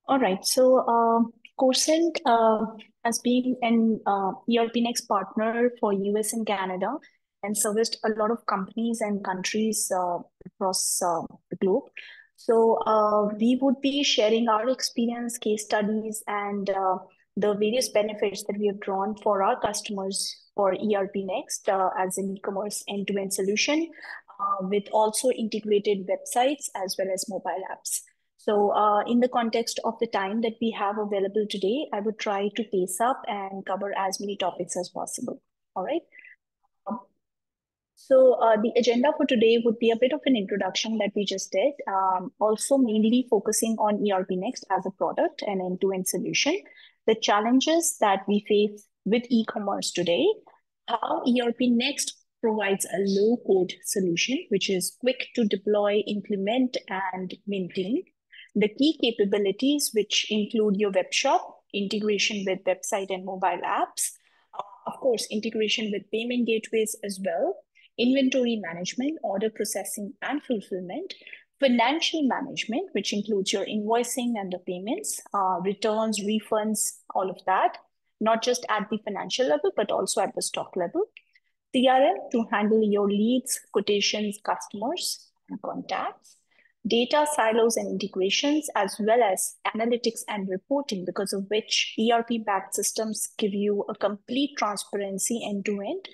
All right. So, Korecent has been an ERPNext partner for US and Canada and serviced a lot of companies and countries across the globe. So, we would be sharing our experience, case studies, and the various benefits that we have drawn for our customers for ERPNext as an e-commerce end-to-end solution with also integrated websites as well as mobile apps. So, in the context of the time that we have available today, I would try to pace up and cover as many topics as possible. All right. Um, the agenda for today would be a bit of an introduction that we just did, also mainly focusing on ERPNext as a product and end-to-end solution, the challenges that we face with e-commerce today, how ERPNext provides a low-code solution, which is quick to deploy, implement, and maintain. The key capabilities, which include your web shop, integration with website and mobile apps, of course, integration with payment gateways as well, inventory management, order processing and fulfillment, financial management, which includes your invoicing and the payments, returns, refunds, all of that, not just at the financial level, but also at the stock level. CRM to handle your leads, quotations, customers, and contacts. Data silos and integrations, as well as analytics and reporting, because of which ERP-backed systems give you a complete transparency end-to-end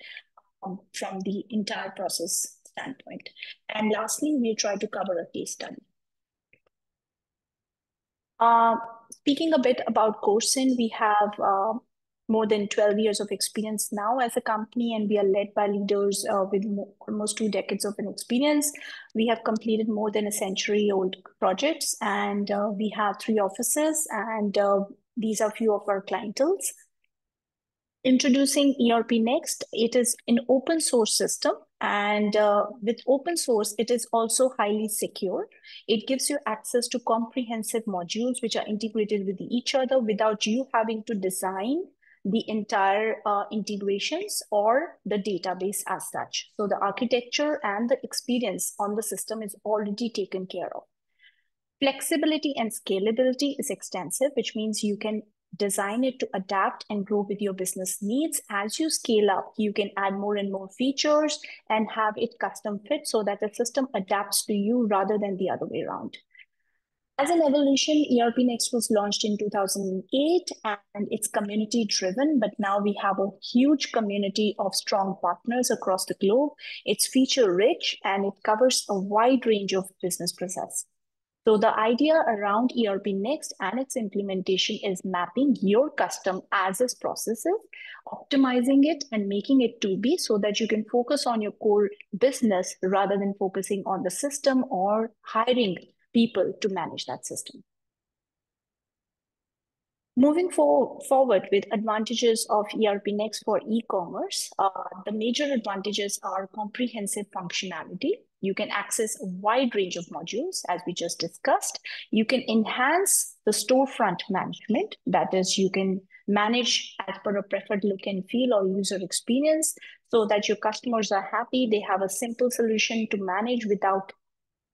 from the entire process standpoint. And lastly, we try to cover a case study. Uh, Speaking a bit about Korecent, we have more than 12 years of experience now as a company, and we are led by leaders with almost 2 decades of an experience. We have completed more than a century-old projects, and we have 3 offices, and these are few of our clientels. Introducing ERPNext, it is an open source system, and with open source, it is also highly secure. It gives you access to comprehensive modules which are integrated with each other without you having to design the entire integrations or the database as such. So the architecture and the experience on the system is already taken care of. Flexibility and scalability is extensive, which means you can design it to adapt and grow with your business needs. As you scale up, you can add more and more features and have it custom fit so that the system adapts to you rather than the other way around. As an evolution, ERPNext was launched in 2008 and it's community driven, but now we have a huge community of strong partners across the globe. It's feature rich and it covers a wide range of business processes. So the idea around ERPNext and its implementation is mapping your custom as-is processes, optimizing it and making it to be so that you can focus on your core business rather than focusing on the system or hiring people to manage that system. Moving forward with advantages of ERPNext for e-commerce, the major advantages are comprehensive functionality. You can access a wide range of modules, as we just discussed. You can enhance the storefront management. That is, you can manage as per a preferred look and feel or user experience so that your customers are happy. They have a simple solution to manage without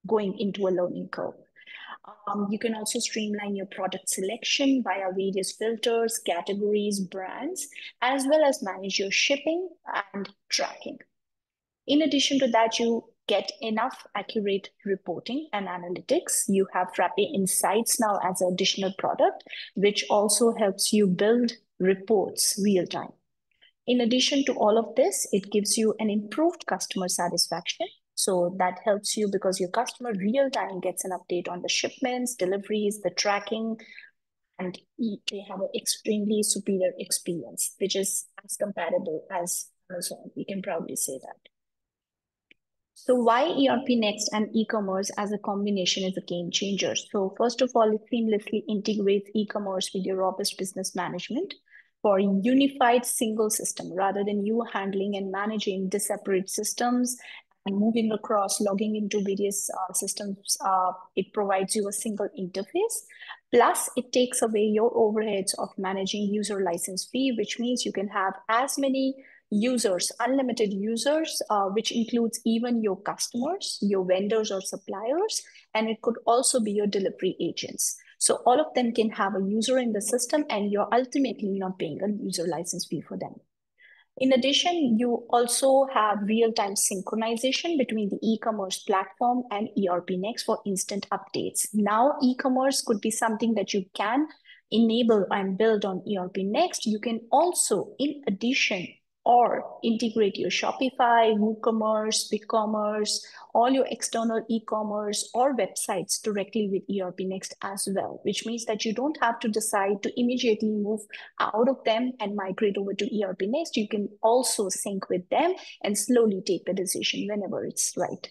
going into a learning curve. You can also streamline your product selection via various filters, categories, brands, as well as manage your shipping and tracking. In addition to that, you get enough accurate reporting and analytics. You have Frappe Insights now as an additional product, which also helps you build reports real time. In addition to all of this, it gives you an improved customer satisfaction. So that helps you because your customer real time gets an update on the shipments, deliveries, the tracking, and they have an extremely superior experience, which is as comparable as Amazon. We can proudly say that. So why ERPNext and e-commerce as a combination is a game changer? So first of all, it seamlessly integrates e-commerce with your robust business management for a unified single system rather than you handling and managing the separate systems and moving across, logging into various systems. It provides you a single interface. Plus, it takes away your overheads of managing user license fee, which means you can have as many users, unlimited users, which includes even your customers, your vendors or suppliers, and it could also be your delivery agents. So all of them can have a user in the system, and you're ultimately not paying a user license fee for them. In addition, you also have real-time synchronization between the e-commerce platform and ERPNext for instant updates. Now, e-commerce could be something that you can enable and build on ERPNext. You can also, in addition, or integrate your Shopify, WooCommerce, BigCommerce, all your external e-commerce or websites directly with ERPNext as well, which means that you don't have to decide to immediately move out of them and migrate over to ERPNext. You can also sync with them and slowly take the decision whenever it's right.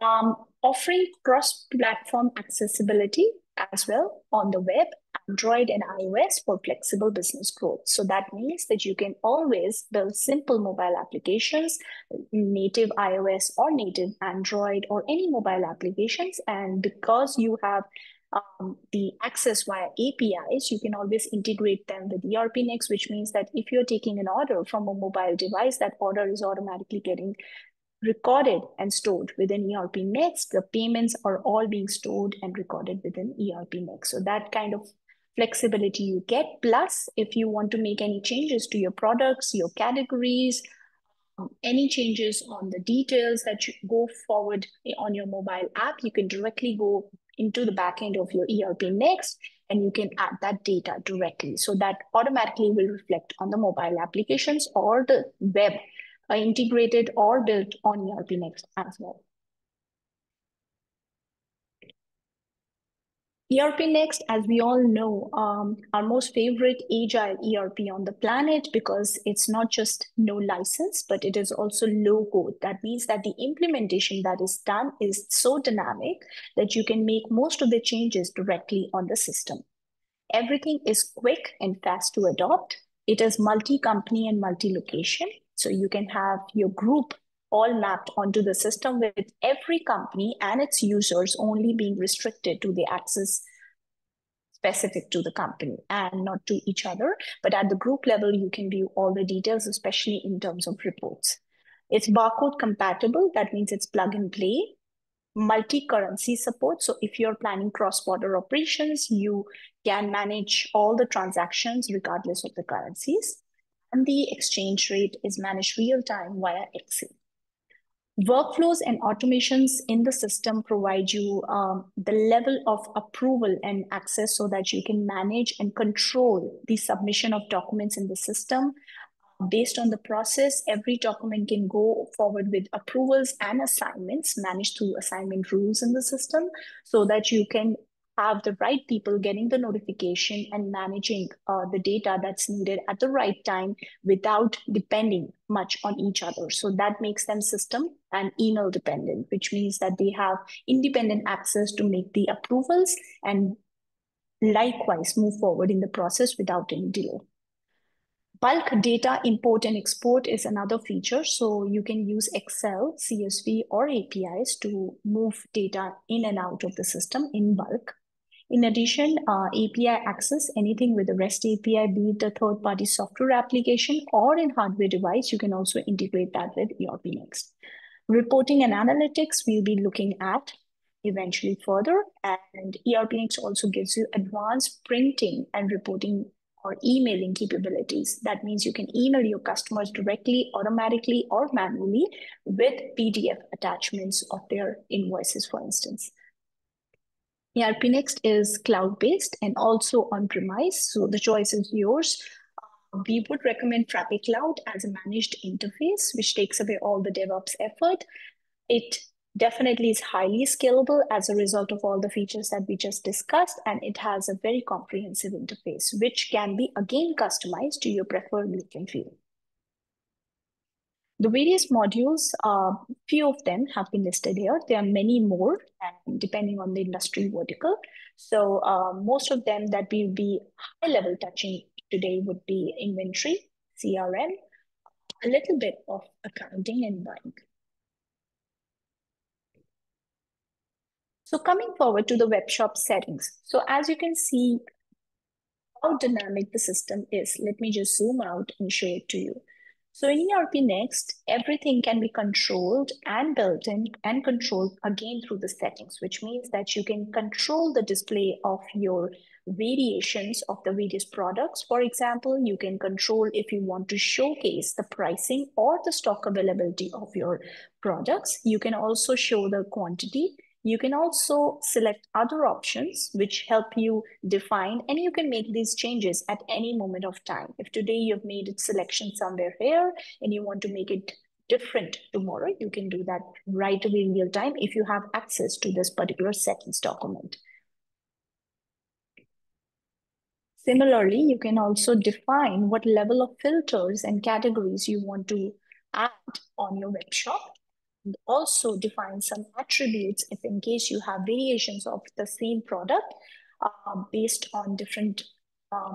Offering cross-platform accessibility as well on the web, Android and iOS for flexible business growth. So that means that you can always build simple mobile applications, native iOS or native Android or any mobile applications. And because you have the access via APIs, you can always integrate them with ERPNext, which means that if you're taking an order from a mobile device, that order is automatically getting recorded and stored within ERPNext. The payments are all being stored and recorded within ERPNext. So that kind of flexibility you get. Plus, if you want to make any changes to your products, your categories, any changes on the details that you go forward on your mobile app, you can directly go into the backend of your ERPNext and you can add that data directly. So that automatically will reflect on the mobile applications or the web integrated or built on ERPNext as well. ERPNext, as we all know, our most favorite agile ERP on the planet, because it's not just no license, but it is also low code. That means that the implementation that is done is so dynamic that you can make most of the changes directly on the system. Everything is quick and fast to adopt. It is multi-company and multi-location. So you can have your group all mapped onto the system with every company and its users only being restricted to the access specific to the company and not to each other. But at the group level, you can view all the details, especially in terms of reports. It's barcode compatible. That means it's plug and play. Multi-currency support. So if you're planning cross-border operations, you can manage all the transactions regardless of the currencies. And the exchange rate is managed real-time via Excel. Workflows and automations in the system provide you the level of approval and access so that you can manage and control the submission of documents in the system. Based on the process, every document can go forward with approvals and assignments managed through assignment rules in the system so that you can have the right people getting the notification and managing the data that's needed at the right time without depending much on each other. So that makes them system and email dependent, which means that they have independent access to make the approvals and likewise move forward in the process without any delay. Bulk data import and export is another feature. So you can use Excel, CSV, or APIs to move data in and out of the system in bulk. In addition, API access, anything with a REST API, be it a third-party software application or in hardware device, you can also integrate that with ERPNext. Reporting and analytics, we'll be looking at eventually further. And ERPNext also gives you advanced printing and reporting or emailing capabilities. That means you can email your customers directly, automatically, or manually with PDF attachments of their invoices, for instance. ERPNext is cloud-based and also on-premise, so the choice is yours. We would recommend Frappy Cloud as a managed interface, which takes away all the DevOps effort. It definitely is highly scalable as a result of all the features that we just discussed, and it has a very comprehensive interface, which can be again customized to your preferred look and feel. The various modules, few of them have been listed here. There are many more, and depending on the industry vertical. So most of them that we'll be high level touching today would be inventory, CRM, a little bit of accounting and buying. So coming forward to the Webshop settings. So as you can see how dynamic the system is, let me just zoom out and show it to you. So in ERPNext, everything can be controlled and built in and controlled again through the settings, which means that you can control the display of your variations of the various products. For example, you can control if you want to showcase the pricing or the stock availability of your products. You can also show the quantity. You can also select other options which help you define, and you can make these changes at any moment of time. If today you've made a selection somewhere here and you want to make it different tomorrow, you can do that right away in real time if you have access to this particular settings document. Similarly, you can also define what level of filters and categories you want to add on your web shop. And also define some attributes if in case you have variations of the same product based on different uh,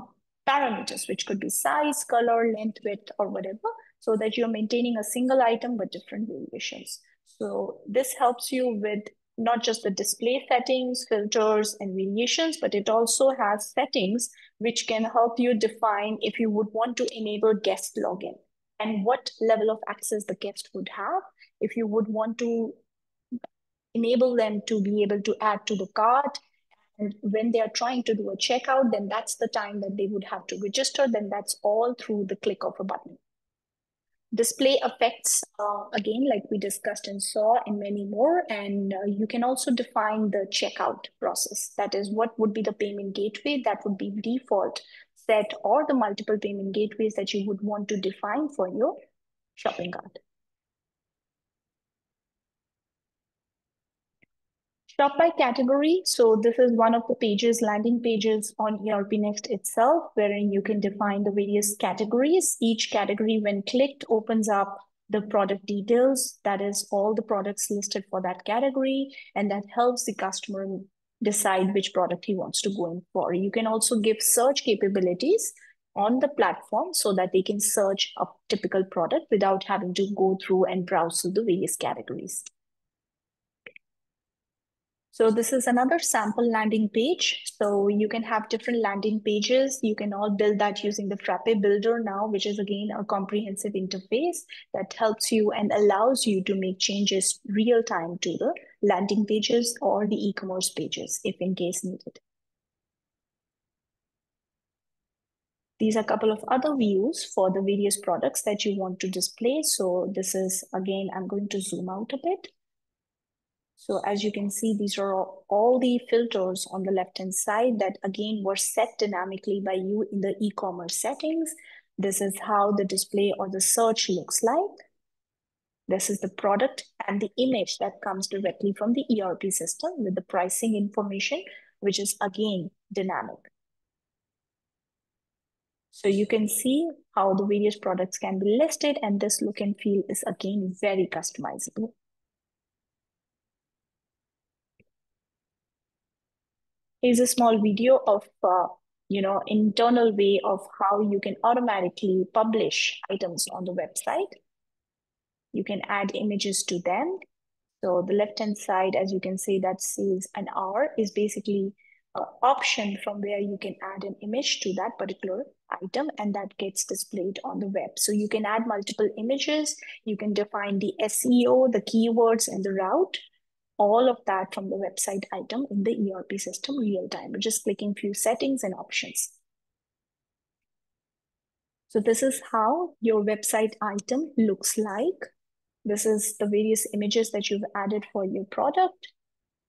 parameters, which could be size, color, length, width, or whatever, so that you're maintaining a single item but different variations. So this helps you with not just the display settings, filters, and variations, but it also has settings which can help you define if you would want to enable guest login and what level of access the guest would have. If you would want to enable them to be able to add to the cart, and when they are trying to do a checkout, then that's the time that they would have to register. Then that's all through the click of a button. Display effects, again, like we discussed and saw, and many more. And you can also define the checkout process. That is, what would be the payment gateway that would be default set, or the multiple payment gateways that you would want to define for your shopping cart. Shop by category. So this is one of the pages, landing pages on ERPNext itself, wherein you can define the various categories. Each category, when clicked, opens up the product details. That is all the products listed for that category, and that helps the customer decide which product he wants to go in for. You can also give search capabilities on the platform so that they can search a typical product without having to go through and browse through the various categories. So this is another sample landing page. So you can have different landing pages. You can all build that using the Frappe Builder now, which is again a comprehensive interface that helps you and allows you to make changes real time to the landing pages or the e-commerce pages if in case needed. These are a couple of other views for the various products that you want to display. So this is, again, I'm going to zoom out a bit. So as you can see, these are all the filters on the left-hand side that again were set dynamically by you in the e-commerce settings. This is how the display or the search looks like. This is the product and the image that comes directly from the ERP system with the pricing information, which is again dynamic. So you can see how the various products can be listed, and this look and feel is again very customizable. Here's a small video of internal way of how you can automatically publish items on the website. You can add images to them. So the left-hand side, as you can see, that says an hour is basically an option from where you can add an image to that particular item, and that gets displayed on the web. So you can add multiple images. You can define the SEO, the keywords, and the route. All of that from the website item in the ERP system real time. We're just clicking few settings and options. So this is how your website item looks like. This is the various images that you've added for your product.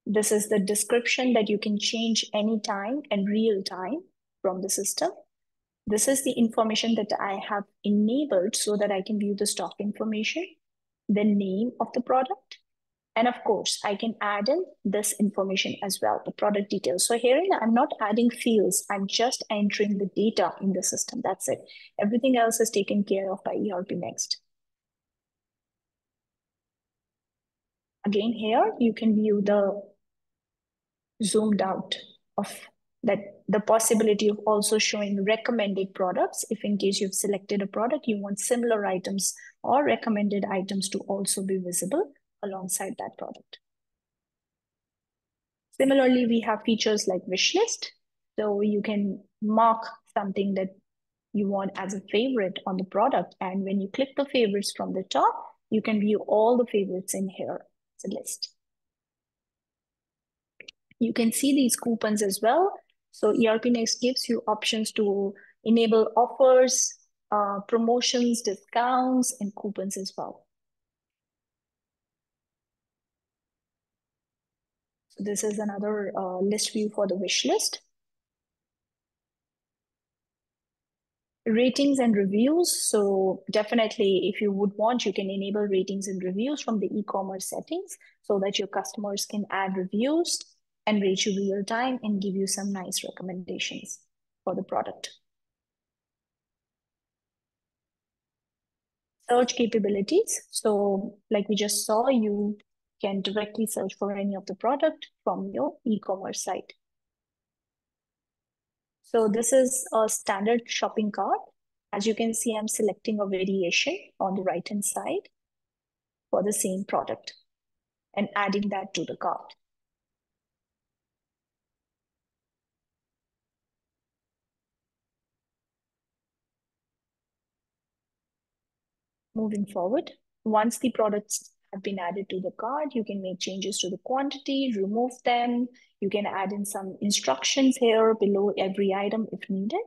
This is the description that you can change anytime and real time from the system. This is the information that I have enabled so that I can view the stock information, the name of the product. And of course, I can add in this information as well, the product details. So here I'm not adding fields. I'm just entering the data in the system. That's it. Everything else is taken care of by ERPNext. Again, here you can view the zoomed out of that, the possibility of also showing recommended products. If in case you've selected a product, you want similar items or recommended items to also be visible alongside that product. Similarly, we have features like wish list. So you can mark something that you want as a favorite on the product. And when you click the favorites from the top, you can view all the favorites in here. It's a list. You can see these coupons as well. So ERPNext gives you options to enable offers, promotions, discounts, and coupons as well. So this is another list view for the wish list. Ratings and reviews. So definitely, if you would want, you can enable ratings and reviews from the e-commerce settings so that your customers can add reviews and rate you real time and give you some nice recommendations for the product. Search capabilities. So like we just saw, you can directly search for any of the product from your e-commerce site. So this is a standard shopping cart. As you can see, I'm selecting a variation on the right-hand side for the same product and adding that to the cart. Moving forward, once the products have been added to the cart, you can make changes to the quantity, remove them. You can add in some instructions here below every item if needed.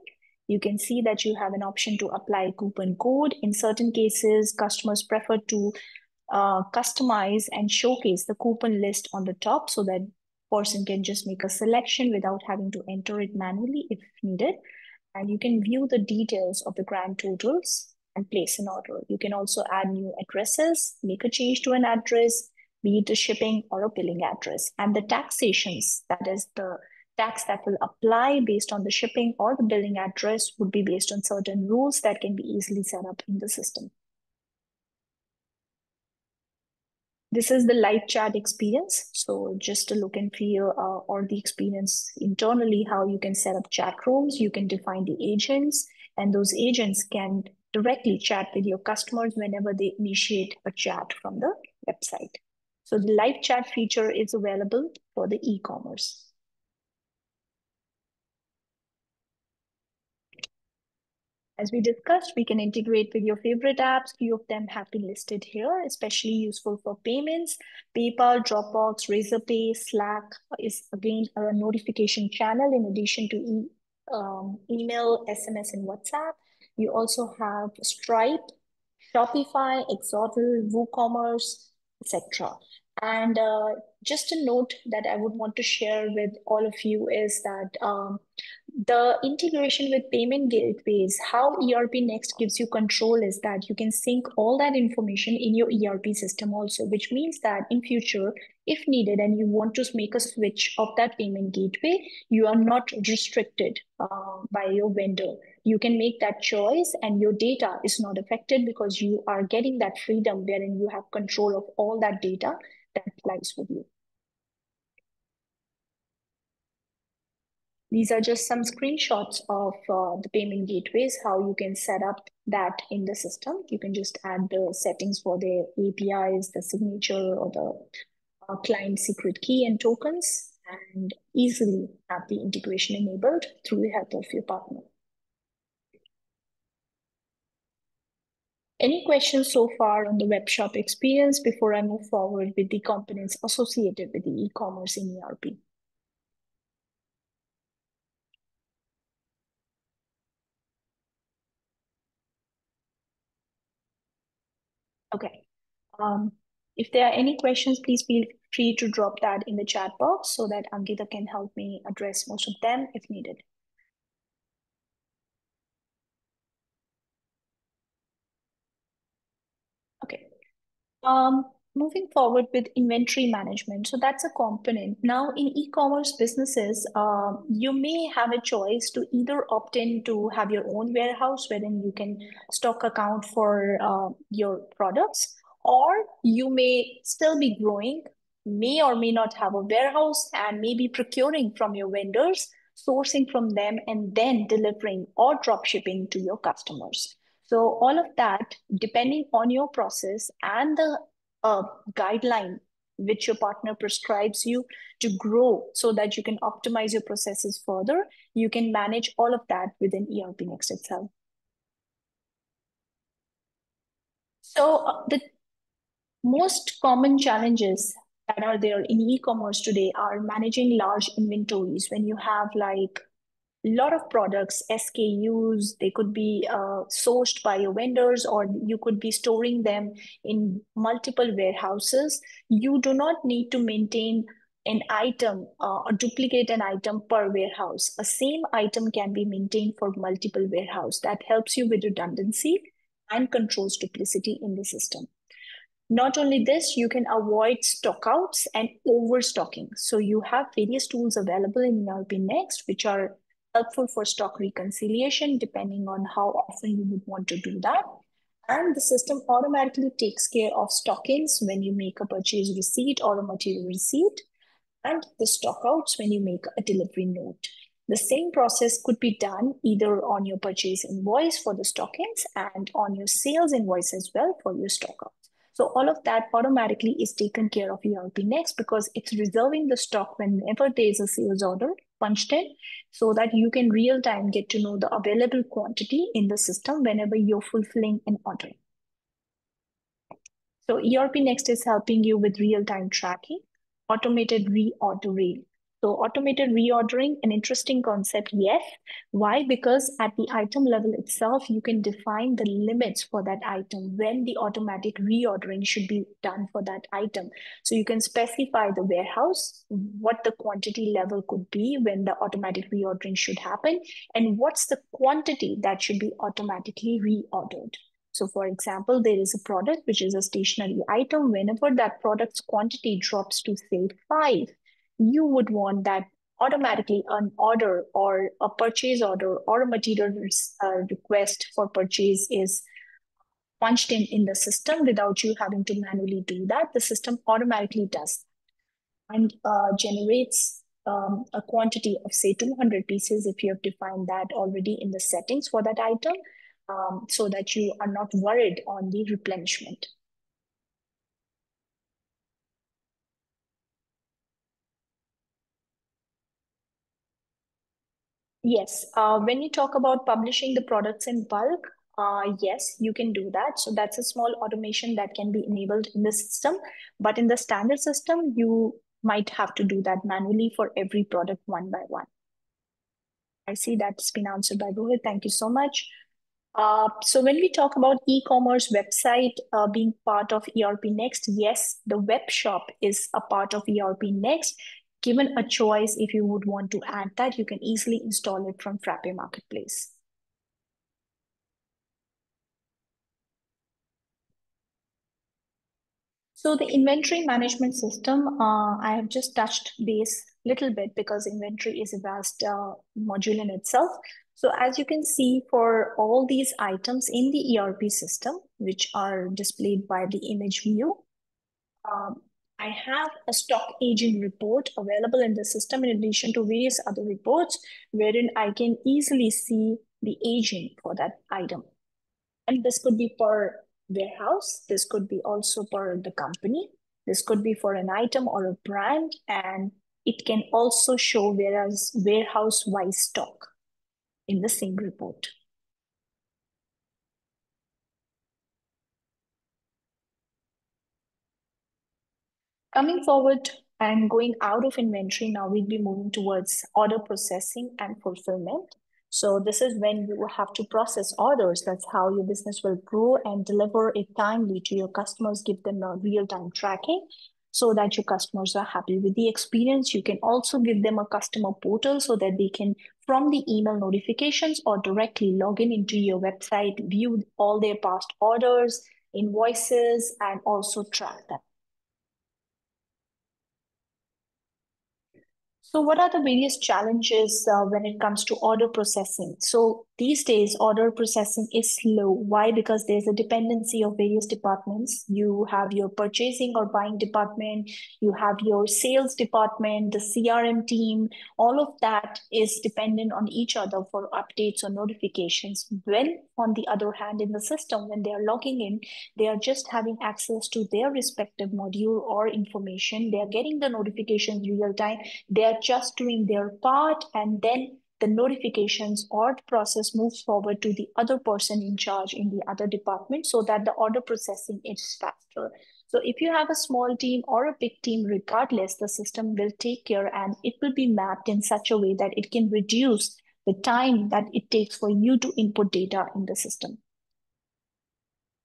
You can see that you have an option to apply a coupon code. In certain cases, customers prefer to customize and showcase the coupon list on the top so that person can just make a selection without having to enter it manually if needed. And you can view the details of the grand totals and place an order. You can also add new addresses, make a change to an address, be it a shipping or a billing address. And the taxations, that is the tax that will apply based on the shipping or the billing address, would be based on certain rules that can be easily set up in the system. This is the live chat experience. So just a look and feel or the experience internally, how you can set up chat rooms, you can define the agents, and those agents can directly chat with your customers whenever they initiate a chat from the website. So the live chat feature is available for the e-commerce. As we discussed, we can integrate with your favorite apps. Few of them have been listed here, especially useful for payments. PayPal, Dropbox, Razorpay, Slack is again a notification channel in addition to email, SMS, and WhatsApp. You also have Stripe, Shopify, Exodal, WooCommerce, etc. And just a note that I would want to share with all of you is that the integration with payment gateways, how ERPNext gives you control is that you can sync all that information in your ERP system also, which means that in future, if needed and you want to make a switch of that payment gateway, you are not restricted by your vendor. You can make that choice and your data is not affected because you are getting that freedom wherein you have control of all that data that lies with you. These are just some screenshots of the payment gateways, how you can set up that in the system. You can just add the settings for the APIs, the signature or the client secret key and tokens, and easily have the integration enabled through the help of your partner. Any questions so far on the Webshop experience before I move forward with the components associated with the e-commerce in ERP? Okay. If there are any questions, please feel free to drop that in the chat box so that Ankita can help me address most of them if needed. Okay. Moving forward with inventory management. So that's a component. Now in e-commerce businesses, you may have a choice to either opt in to have your own warehouse wherein you can stock account for your products, or you may still be growing, may or may not have a warehouse and may be procuring from your vendors, sourcing from them, and then delivering or drop shipping to your customers. So all of that, depending on your process and the guideline which your partner prescribes you to grow so that you can optimize your processes further, you can manage all of that within ERPNext itself. The most common challenges that are there in e-commerce today are managing large inventories. When you have like a lot of products, SKUs, they could be sourced by your vendors, or you could be storing them in multiple warehouses. You do not need to maintain an item or duplicate an item per warehouse. A same item can be maintained for multiple warehouse. That helps you with redundancy and controls duplicity in the system. Not only this, you can avoid stockouts and overstocking. So you have various tools available in ERPNext, which are helpful for stock reconciliation, depending on how often you would want to do that. And the system automatically takes care of stockings when you make a purchase receipt or a material receipt, and the stockouts when you make a delivery note. The same process could be done either on your purchase invoice for the stockings and on your sales invoice as well for your stockouts. So all of that automatically is taken care of ERPNext because it's reserving the stock whenever there is a sales order punched in, so that you can real time get to know the available quantity in the system whenever you're fulfilling an order. So ERPNext is helping you with real-time tracking, automated reordering. So automated reordering, an interesting concept, yes. Why? Because at the item level itself, you can define the limits for that item, when the automatic reordering should be done for that item. So you can specify the warehouse, what the quantity level could be when the automatic reordering should happen, and what's the quantity that should be automatically reordered. So for example, there is a product which is a stationary item. Whenever that product's quantity drops to say 5, you would want that automatically an order or a purchase order or a material request for purchase is punched in the system without you having to manually do that. The system automatically does and generates a quantity of say 200 pieces if you have defined that already in the settings for that item, so that you are not worried on the replenishment. Yes, when you talk about publishing the products in bulk, yes, you can do that. So that's a small automation that can be enabled in the system. But in the standard system, you might have to do that manually for every product one by one. I see that's been answered by Rohit. Thank you so much. So when we talk about e-commerce website being part of ERPNext, yes, the web shop is a part of ERPNext. Given a choice, if you would want to add that, you can easily install it from Frappe Marketplace. So the inventory management system, I have just touched base little bit because inventory is a vast module in itself. So as you can see, for all these items in the ERP system, which are displayed by the image view, um, I have a stock aging report available in the system in addition to various other reports wherein I can easily see the aging for that item. And this could be per warehouse. This could be also per the company. This could be for an item or a brand. And it can also show whereas warehouse-wise stock in the same report. Coming forward and going out of inventory, now we'll be moving towards order processing and fulfillment. So this is when you have to process orders. That's how your business will grow and deliver it timely to your customers, give them a real-time tracking so that your customers are happy with the experience. You can also give them a customer portal so that they can, from the email notifications or directly log in into your website, view all their past orders, invoices, and also track them. So, what are the various challenges when it comes to order processing? So, these days, order processing is slow. Why? Because there's a dependency of various departments. You have your purchasing or buying department, you have your sales department, the CRM team. All of that is dependent on each other for updates or notifications. When, on the other hand, in the system, when they are logging in, they are just having access to their respective module or information. They are getting the notifications real time, they are just doing their part, and then the notifications or the process moves forward to the other person in charge in the other department so that the order processing is faster. So if you have a small team or a big team, regardless, the system will take care and it will be mapped in such a way that it can reduce the time that it takes for you to input data in the system.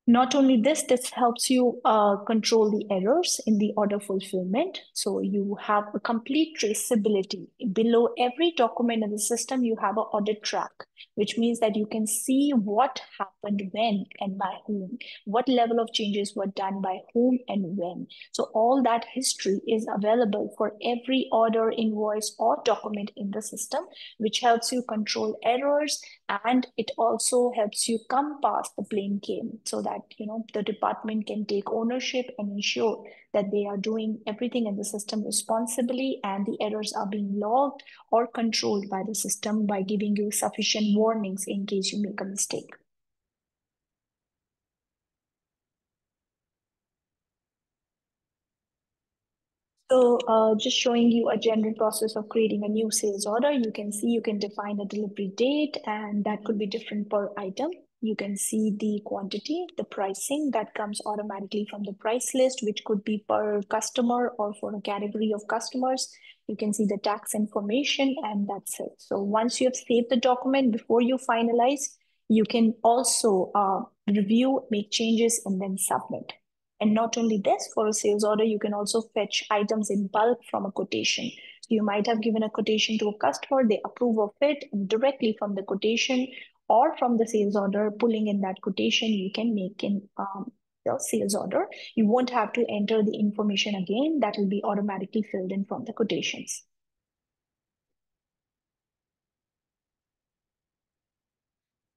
Not only this, this helps you control the errors in the order fulfillment. So you have a complete traceability. Below every document in the system, you have an audit track, which means that you can see what happened when and by whom, what level of changes were done by whom and when. So all that history is available for every order, invoice, or document in the system, which helps you control errors, and it also helps you come past the blame game so that the department can take ownership and ensure that they are doing everything in the system responsibly and the errors are being logged or controlled by the system by giving you sufficient warnings in case you make a mistake. So just showing you a general process of creating a new sales order. You can see you can define a delivery date and that could be different per item. You can see the quantity, the pricing that comes automatically from the price list, which could be per customer or for a category of customers. You can see the tax information and that's it. So once you have saved the document before you finalize, you can also review, make changes, and then submit. And not only this, for a sales order, you can also fetch items in bulk from a quotation. So you might have given a quotation to a customer, they approve of it, and directly from the quotation or from the sales order, pulling in that quotation, you can make in the sales order. You won't have to enter the information again. That will be automatically filled in from the quotations.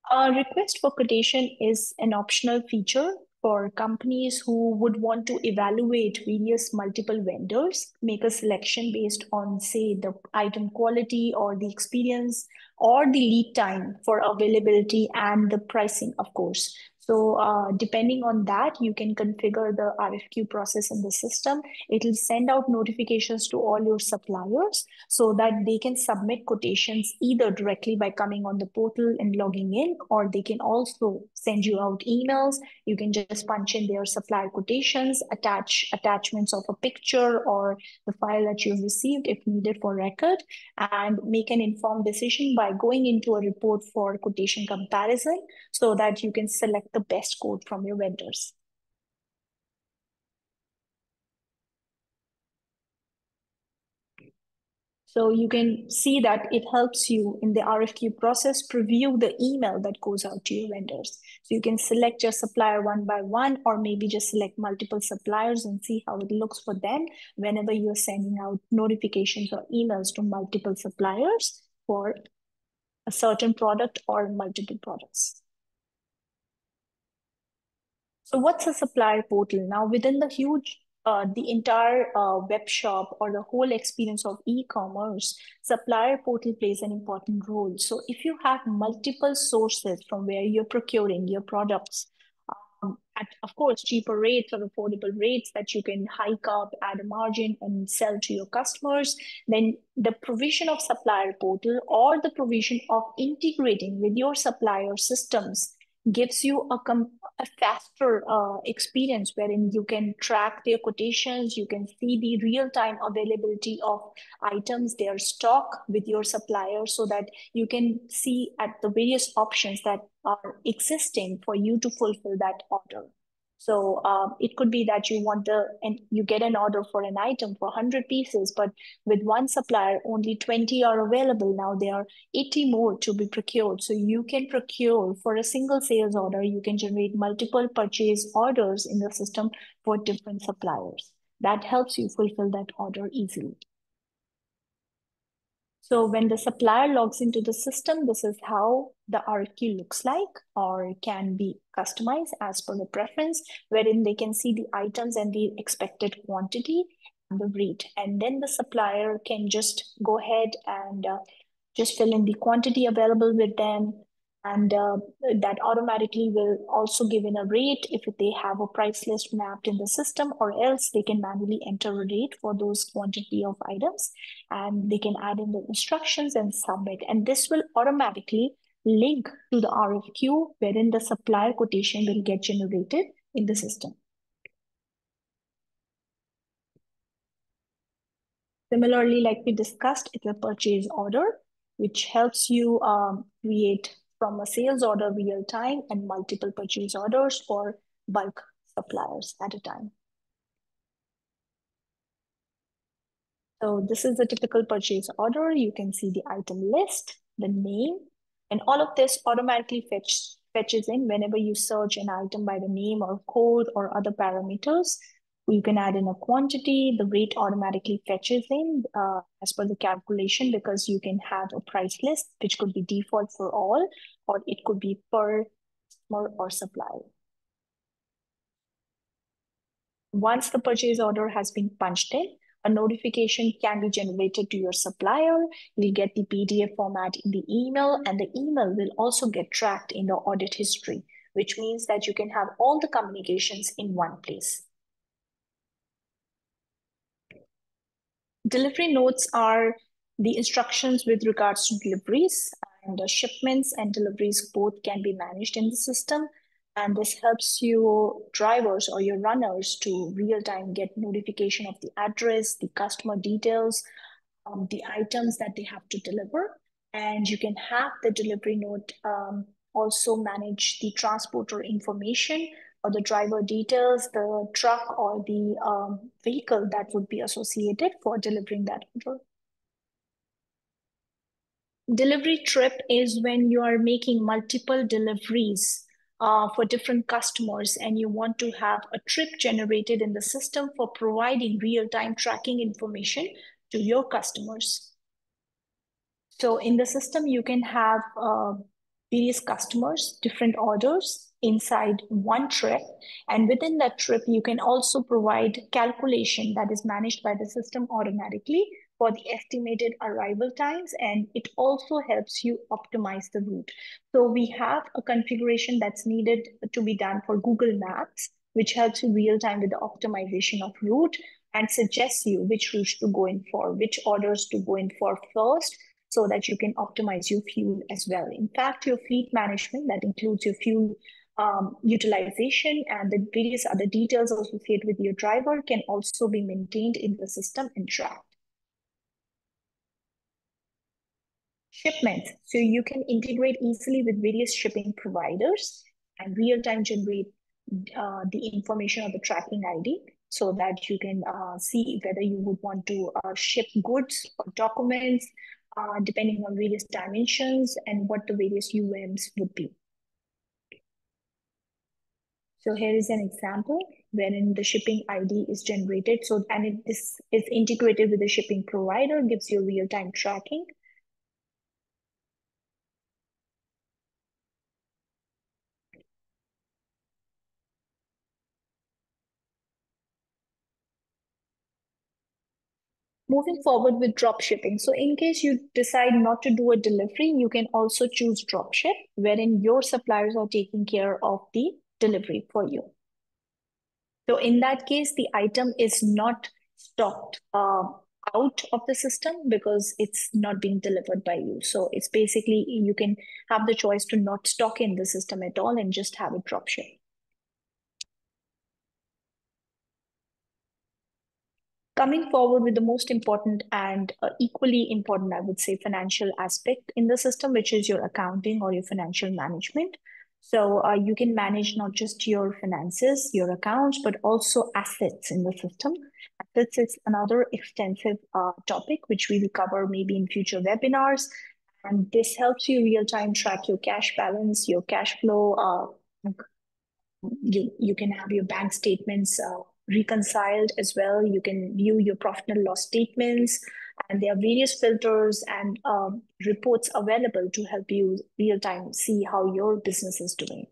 A request for quotation is an optional feature for companies who would want to evaluate various multiple vendors, make a selection based on, say, the item quality or the experience or the lead time for availability and the pricing, of course. So depending on that, you can configure the RFQ process in the system. It will send out notifications to all your suppliers so that they can submit quotations either directly by coming on the portal and logging in, or they can also send you out emails. You can just punch in their supplier quotations, attach attachments of a picture or the file that you've received if needed for record, and make an informed decision by going into a report for quotation comparison so that you can select the best quote from your vendors. So you can see that it helps you in the RFQ process preview the email that goes out to your vendors. So you can select your supplier one by one, or maybe just select multiple suppliers and see how it looks for them whenever you're sending out notifications or emails to multiple suppliers for a certain product or multiple products. So what's a supplier portal? Now within the entire web shop or the whole experience of e-commerce, supplier portal plays an important role. So if you have multiple sources from where you're procuring your products, at, of course, cheaper rates or affordable rates that you can hike up, add a margin and sell to your customers, then the provision of supplier portal or the provision of integrating with your supplier systems gives you a faster experience wherein you can track their quotations, you can see the real-time availability of items, their stock with your supplier so that you can see at the various options that are existing for you to fulfill that order. So it could be that and you get an order for an item for 100 pieces, but with one supplier, only 20 are available. Now there are 80 more to be procured. So you can procure for a single sales order, you can generate multiple purchase orders in the system for different suppliers. That helps you fulfill that order easily. So when the supplier logs into the system, this is how the RFQ looks like or can be customized as per the preference, wherein they can see the items and the expected quantity and the rate. And then the supplier can just go ahead and just fill in the quantity available with them, And that automatically will also give in a rate if they have a price list mapped in the system, or else they can manually enter a rate for those quantity of items, and they can add in the instructions and submit. And this will automatically link to the RFQ, wherein the supplier quotation will get generated in the system. Similarly, like we discussed, it's a purchase order, which helps you create from a sales order real time and multiple purchase orders for bulk suppliers at a time. So this is the typical purchase order. You can see the item list, the name, and all of this automatically fetches in whenever you search an item by the name or code or other parameters. You can add in a quantity, the rate automatically fetches in as per the calculation, because you can have a price list, which could be default for all, or it could be per customer or supplier. Once the purchase order has been punched in, a notification can be generated to your supplier. You'll get the PDF format in the email, and the email will also get tracked in the audit history, which means that you can have all the communications in one place. Delivery notes are the instructions with regards to deliveries, and the shipments and deliveries both can be managed in the system. And this helps you drivers or your runners to real time get notification of the address, the customer details, the items that they have to deliver. And you can have the delivery note also manage the transporter information or the driver details, the truck or the vehicle that would be associated for delivering that order. Delivery trip is when you are making multiple deliveries for different customers, and you want to have a trip generated in the system for providing real-time tracking information to your customers. So in the system, you can have various customers, different orders inside one trip. And within that trip, you can also provide calculation that is managed by the system automatically for the estimated arrival times. And it also helps you optimize the route. So we have a configuration that's needed to be done for Google Maps, which helps you real time with the optimization of route and suggests you which routes to go in for, which orders to go in for first, so that you can optimize your fuel as well. In fact, your fleet management, that includes your fuel utilization and the various other details associated with your driver, can also be maintained in the system and tracked. Shipments. So you can integrate easily with various shipping providers and real-time generate the information of the tracking ID, so that you can see whether you would want to ship goods or documents, depending on various dimensions and what the various UMs would be. So here is an example wherein the shipping ID is generated. So, and this is integrated with the shipping provider, gives you real-time tracking. Moving forward with drop shipping. So in case you decide not to do a delivery, you can also choose drop ship, wherein your suppliers are taking care of the delivery for you. So in that case, the item is not stocked out of the system because it's not being delivered by you. So it's basically, you can have the choice to not stock in the system at all and just have it drop ship. Coming forward with the most important and equally important, I would say, financial aspect in the system, which is your accounting or your financial management. So you can manage not just your finances, your accounts, but also assets in the system. Assets is another extensive topic, which we will cover maybe in future webinars. And this helps you real time track your cash balance, your cash flow. You can have your bank statements reconciled as well. You can view your profit and loss statements, and there are various filters and reports available to help you real time see how your business is doing.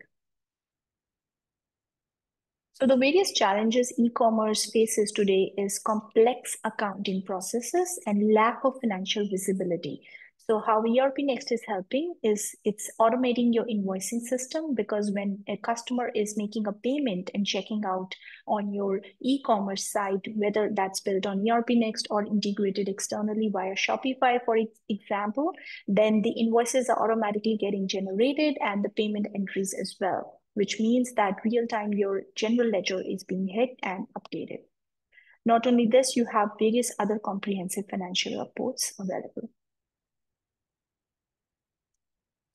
So the various challenges e-commerce faces today is complex accounting processes and lack of financial visibility. So how ERP Next is helping is it's automating your invoicing system, because when a customer is making a payment and checking out on your e-commerce site, whether that's built on ERP Next or integrated externally via Shopify, for example, then the invoices are automatically getting generated and the payment entries as well, which means that real time your general ledger is being hit and updated. Not only this, you have various other comprehensive financial reports available.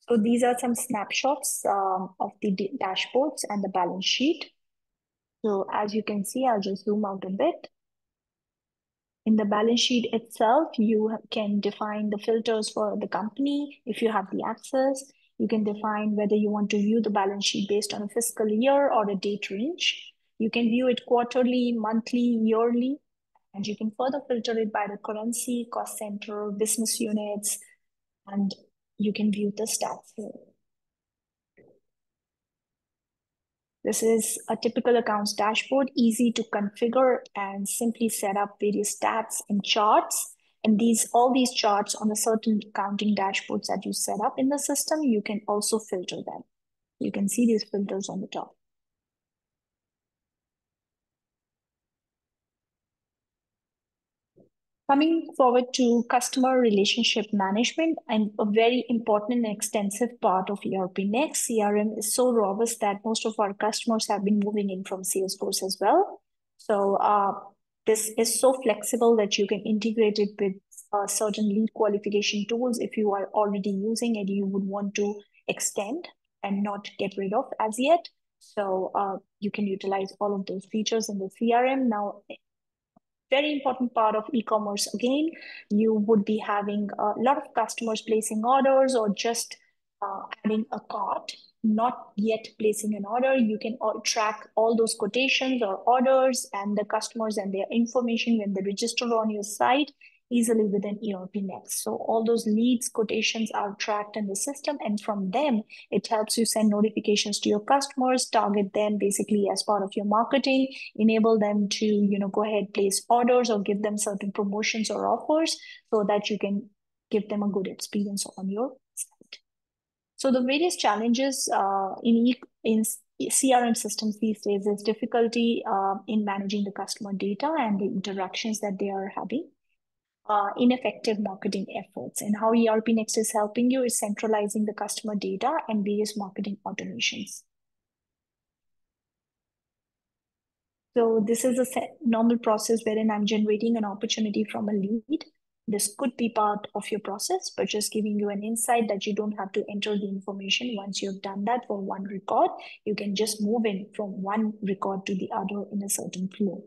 So these are some snapshots of the dashboards and the balance sheet. So as you can see, I'll just zoom out a bit. In the balance sheet itself, you can define the filters for the company if you have the access. You can define whether you want to view the balance sheet based on a fiscal year or a date range. You can view it quarterly, monthly, yearly, and you can further filter it by the currency, cost center, business units, and you can view the stats here. This is a typical accounts dashboard, easy to configure and simply set up various stats and charts. And all these charts on the certain accounting dashboards that you set up in the system, you can also filter them. You can see these filters on the top. Coming forward to customer relationship management, and a very important and extensive part of ERPNext, CRM is so robust that most of our customers have been moving in from Salesforce as well. So this is so flexible that you can integrate it with certain lead qualification tools if you are already using it, you would want to extend and not get rid of as yet. So you can utilize all of those features in the CRM. Now, very important part of e-commerce again, you would be having a lot of customers placing orders or just adding a cart, not yet placing an order. You can track all those quotations or orders and the customers and their information when they register on your site easily within ERPNext. So all those leads, quotations are tracked in the system, and from them, it helps you send notifications to your customers, target them basically as part of your marketing, enable them to, go ahead, place orders or give them certain promotions or offers so that you can give them a good experience on your site. So the various challenges in CRM systems these days is difficulty in managing the customer data and the interactions that they are having. Ineffective marketing efforts, and how ERPNext is helping you is centralizing the customer data and various marketing automations. So this is a normal process wherein I'm generating an opportunity from a lead. This could be part of your process, but just giving you an insight that you don't have to enter the information. Once you've done that for one record, you can just move in from one record to the other in a certain flow.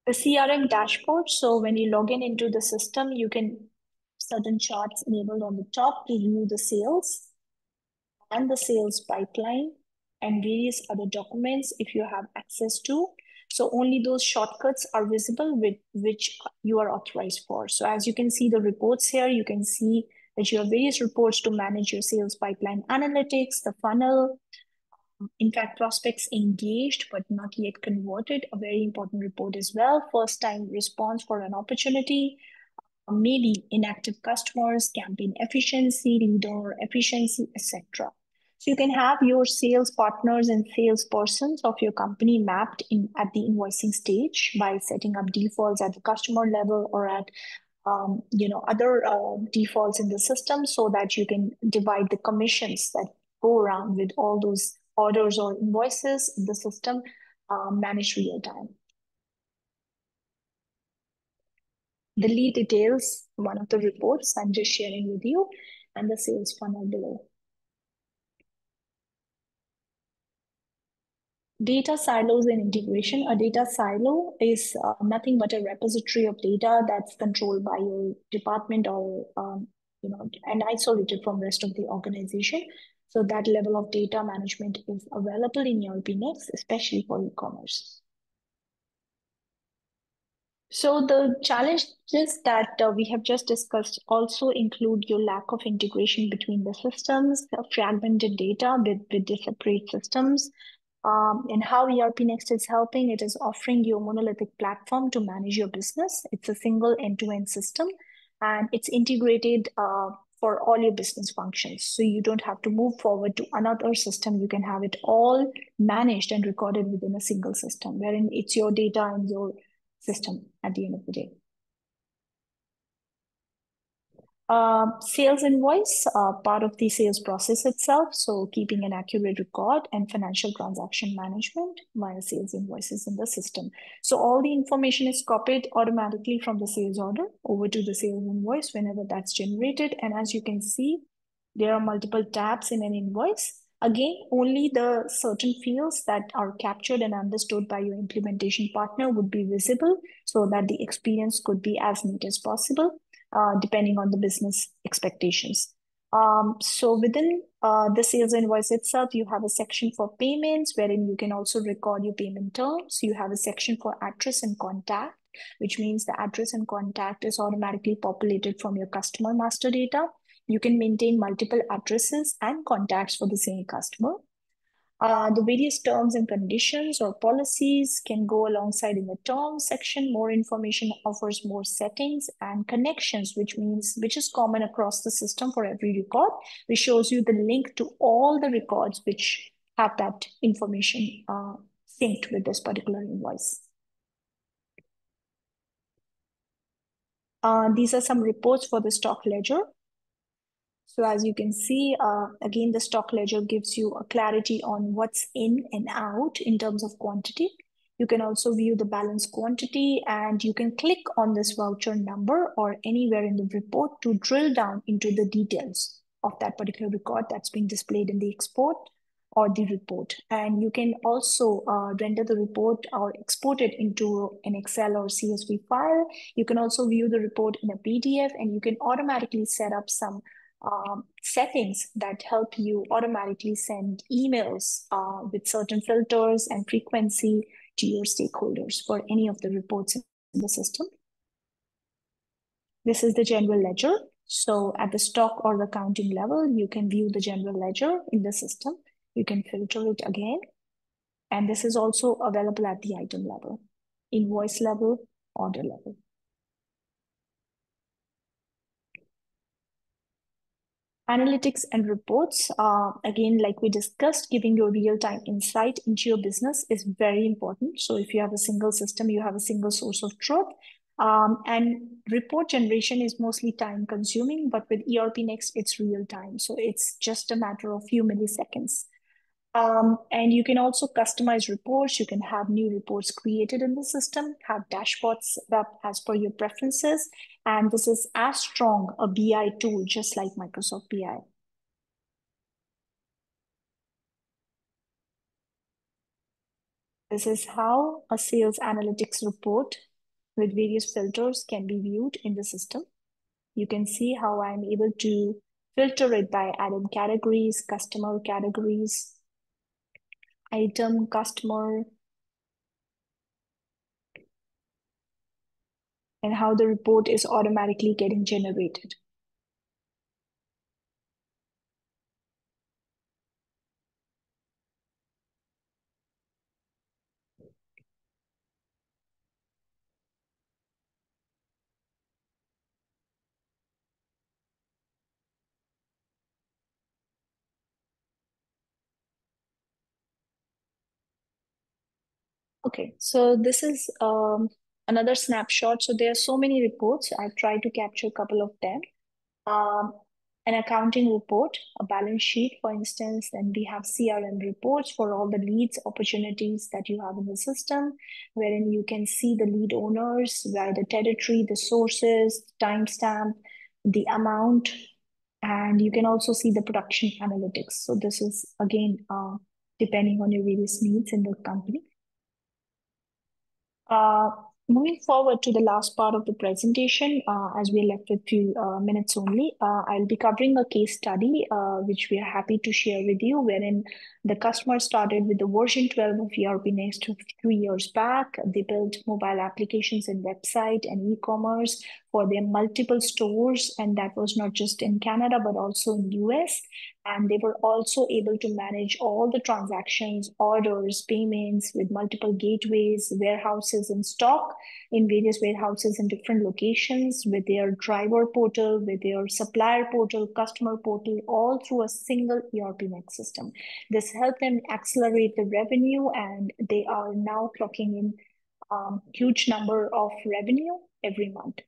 The CRM dashboard. So when you log in into the system, you can certain charts enabled on the top to view the sales and the sales pipeline and various other documents if you have access to. So only those shortcuts are visible with which you are authorized for. So as you can see the reports here, you can see that you have various reports to manage your sales pipeline analytics, the funnel, in fact, prospects engaged but not yet converted, a very important report as well. First time response for an opportunity, maybe inactive customers, campaign efficiency, leader efficiency, etc. So you can have your sales partners and salespersons of your company mapped in at the invoicing stage by setting up defaults at the customer level or at other defaults in the system, so that you can divide the commissions that go around with all those orders or invoices in the system, managed real time. The lead details, one of the reports I'm just sharing with you, and the sales funnel below. Data silos and integration. A data silo is nothing but a repository of data that's controlled by your department or and isolated from rest of the organization. So that level of data management is available in ERPNext, especially for e-commerce. So the challenges that we have just discussed also include your lack of integration between the systems, fragmented data with the separate systems, and how ERPNext is helping. It is offering you a monolithic platform to manage your business. It's a single end-to-end system, and it's integrated for all your business functions. So you don't have to move forward to another system. You can have it all managed and recorded within a single system, wherein it's your data and your system at the end of the day. Sales invoice, part of the sales process itself. So keeping an accurate record and financial transaction management via sales invoices in the system. So all the information is copied automatically from the sales order over to the sales invoice whenever that's generated. And as you can see, there are multiple tabs in an invoice. Again, only the certain fields that are captured and understood by your implementation partner would be visible so that the experience could be as neat as possible, depending on the business expectations. So within the sales invoice itself, you have a section for payments, wherein you can also record your payment terms. You have a section for address and contact, which means the address and contact is automatically populated from your customer master data. You can maintain multiple addresses and contacts for the same customer. The various terms and conditions or policies can go alongside in the terms section. More information offers more settings and connections, which is common across the system for every record, which shows you the link to all the records which have that information synced with this particular invoice. These are some reports for the stock ledger. So as you can see, again, the stock ledger gives you a clarity on what's in and out in terms of quantity. You can also view the balance quantity, and you can click on this voucher number or anywhere in the report to drill down into the details of that particular record that's being displayed in the export or the report. And you can also render the report or export it into an Excel or CSV file. You can also view the report in a PDF, and you can automatically set up some settings that help you automatically send emails with certain filters and frequency to your stakeholders for any of the reports in the system. This is the general ledger. So at the stock or the accounting level, you can view the general ledger in the system. You can filter it again. And this is also available at the item level, invoice level, order level. Analytics and reports, again, like we discussed, giving you real-time insight into your business is very important. So if you have a single system, you have a single source of truth. And report generation is mostly time consuming, but with ERPNext, it's real time. So it's just a matter of few milliseconds. And you can also customize reports. You can have new reports created in the system, have dashboards set up as per your preferences. And this is as strong a BI tool, just like Microsoft BI. This is how a sales analytics report with various filters can be viewed in the system. You can see how I'm able to filter it by adding categories, customer categories, item, customer, and how the report is automatically getting generated. Okay, so this is another snapshot. So there are so many reports. I've tried to capture a couple of them. Um, an accounting report, a balance sheet, for instance, then we have CRM reports for all the leads opportunities that you have in the system, wherein you can see the lead owners, where the territory, the sources, timestamp, the amount, and you can also see the production analytics. So this is again depending on your various needs in the company. Uh, Moving forward to the last part of the presentation, as we're left with few minutes only, I'll be covering a case study, which we are happy to share with you, wherein the customer started with the version 12 of ERPNext 3 years back. They built mobile applications and website and e-commerce for their multiple stores, and that was not just in Canada, but also in US. And they were also able to manage all the transactions, orders, payments with multiple gateways, warehouses, and stock in various warehouses in different locations with their driver portal, with their supplier portal, customer portal, all through a single ERP-Next system. This helped them accelerate the revenue, and they are now clocking in huge number of revenue every month.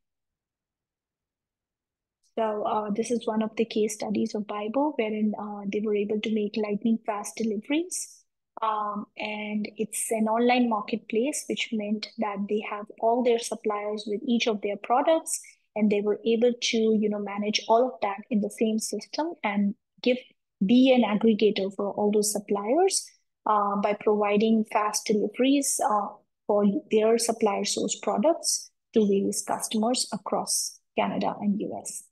So this is one of the case studies of Bible, wherein they were able to make lightning fast deliveries. And it's an online marketplace, which meant that they have all their suppliers with each of their products, and they were able to, manage all of that in the same system and be an aggregator for all those suppliers by providing fast deliveries for their supplier source products to various customers across Canada and US.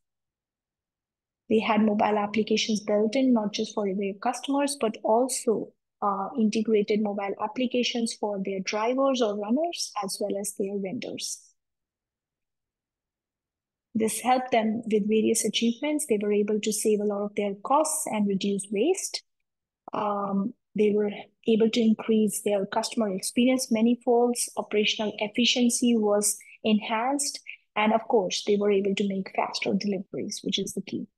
They had mobile applications built in, not just for their customers, but also integrated mobile applications for their drivers or runners, as well as their vendors. This helped them with various achievements. They were able to save a lot of their costs and reduce waste. They were able to increase their customer experience many folds. Operational efficiency was enhanced. And of course, they were able to make faster deliveries, which is the key.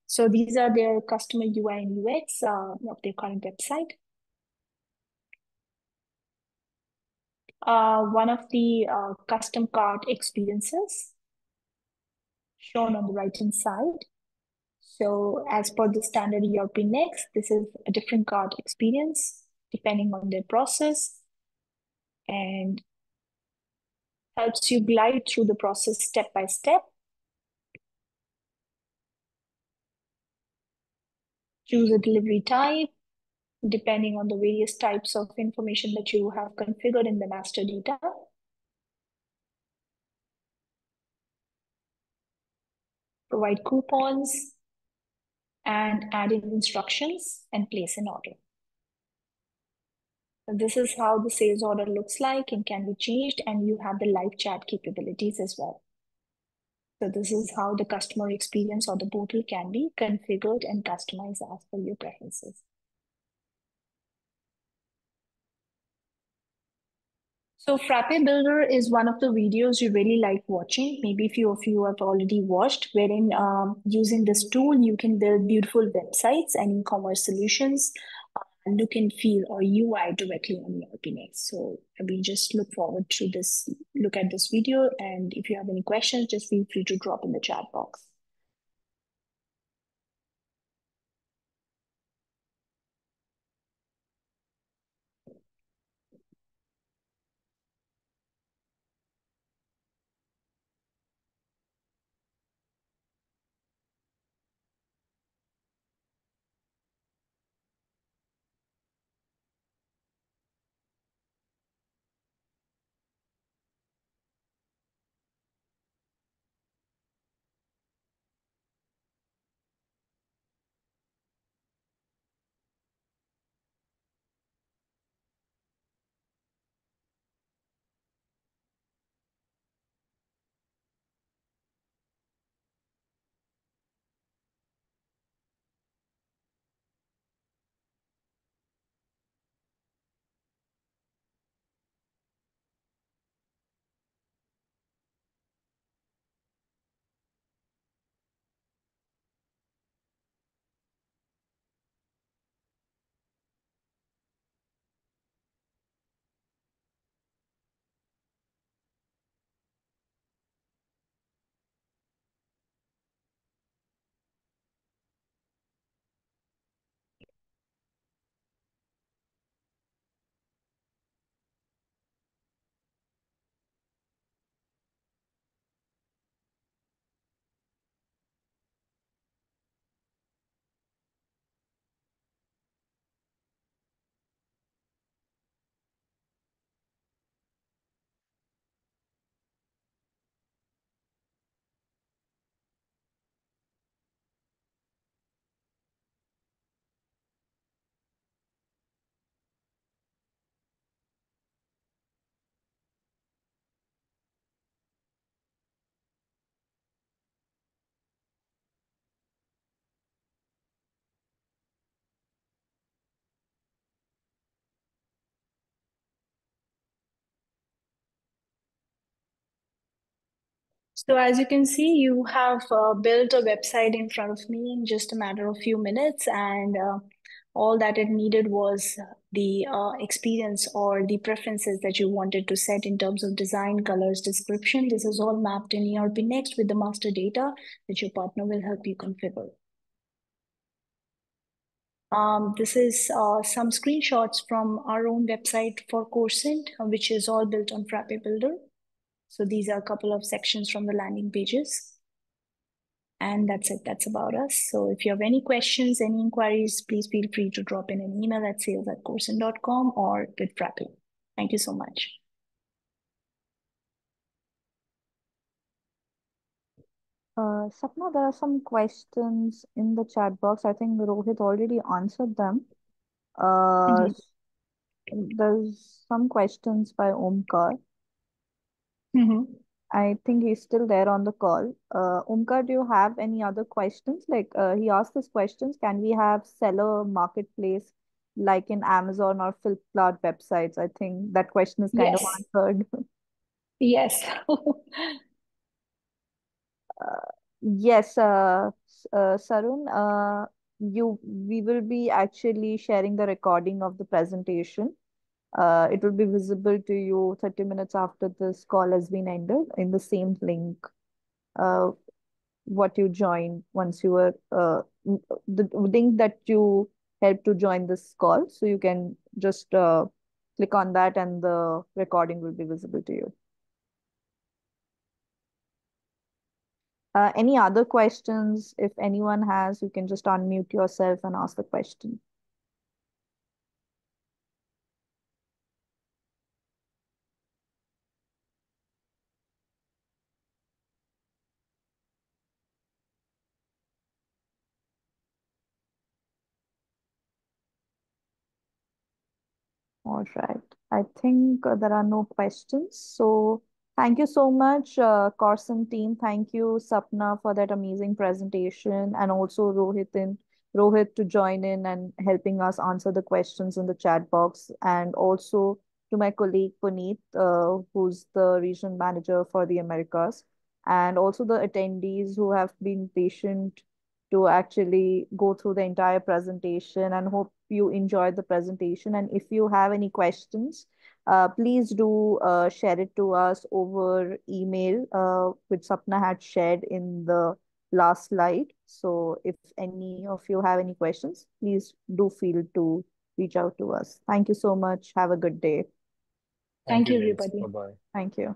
So these are their customer UI and UX of their current website. One of the custom cart experiences shown on the right-hand side. So as per the standard ERPNext, this is a different cart experience depending on their process, and helps you glide through the process step by step. Choose a delivery type, depending on the various types of information that you have configured in the master data. Provide coupons, and add in instructions and place an order. So this is how the sales order looks like and can be changed, and you have the live chat capabilities as well. So this is how the customer experience or the portal can be configured and customized as per your preferences. So Frappe Builder is one of the videos you really like watching. Maybe a few of you have already watched, wherein using this tool, you can build beautiful websites and e-commerce solutions, look and feel or UI directly on ERPNext. So we just look forward to look at this video. And if you have any questions, just feel free to drop in the chat box. So as you can see, you have built a website in front of me in just a matter of few minutes, and all that it needed was the experience or the preferences that you wanted to set in terms of design, colors, description. This is all mapped in ERPNext with the master data that your partner will help you configure. This is some screenshots from our own website for Korecent, which is all built on Frappe Builder. So these are a couple of sections from the landing pages. And that's it. That's about us. So if you have any questions, any inquiries, please feel free to drop in an email at sales@korecent.com or with Frappe. Thank you so much. Sapna, there are some questions in the chat box. I think Rohit already answered them. Uh, Mhm. there's some questions by Omkar. Mhm. I think he's still there on the call. Omkar, do you have any other questions? Like he asked this questions, can we have seller marketplace like in Amazon or Flipkart websites? I think that question is kind of Yes. answered. Yes. Uh, yes, Sarun, we will be actually sharing the recording of the presentation. It will be visible to you 30 minutes after this call has been ended in the same link. Uh, what you joined once you were the link that you helped to join this call. So you can just click on that and the recording will be visible to you. Any other questions? If anyone has, you can just unmute yourself and ask the question. All right. I think there are no questions. So thank you so much, Corson team. Thank you, Sapna, for that amazing presentation, and also Rohit to join in and helping us answer the questions in the chat box, and also to my colleague Puneet, who's the region manager for the Americas, and also the attendees who have been patient to actually go through the entire presentation, and hope you enjoyed the presentation. And if you have any questions, please do share it to us over email, which Sapna had shared in the last slide. So if any of you have any questions, please do feel to reach out to us. Thank you so much. Have a good day. Thank Thank you, you, guys. everybody. Bye bye. Thank you.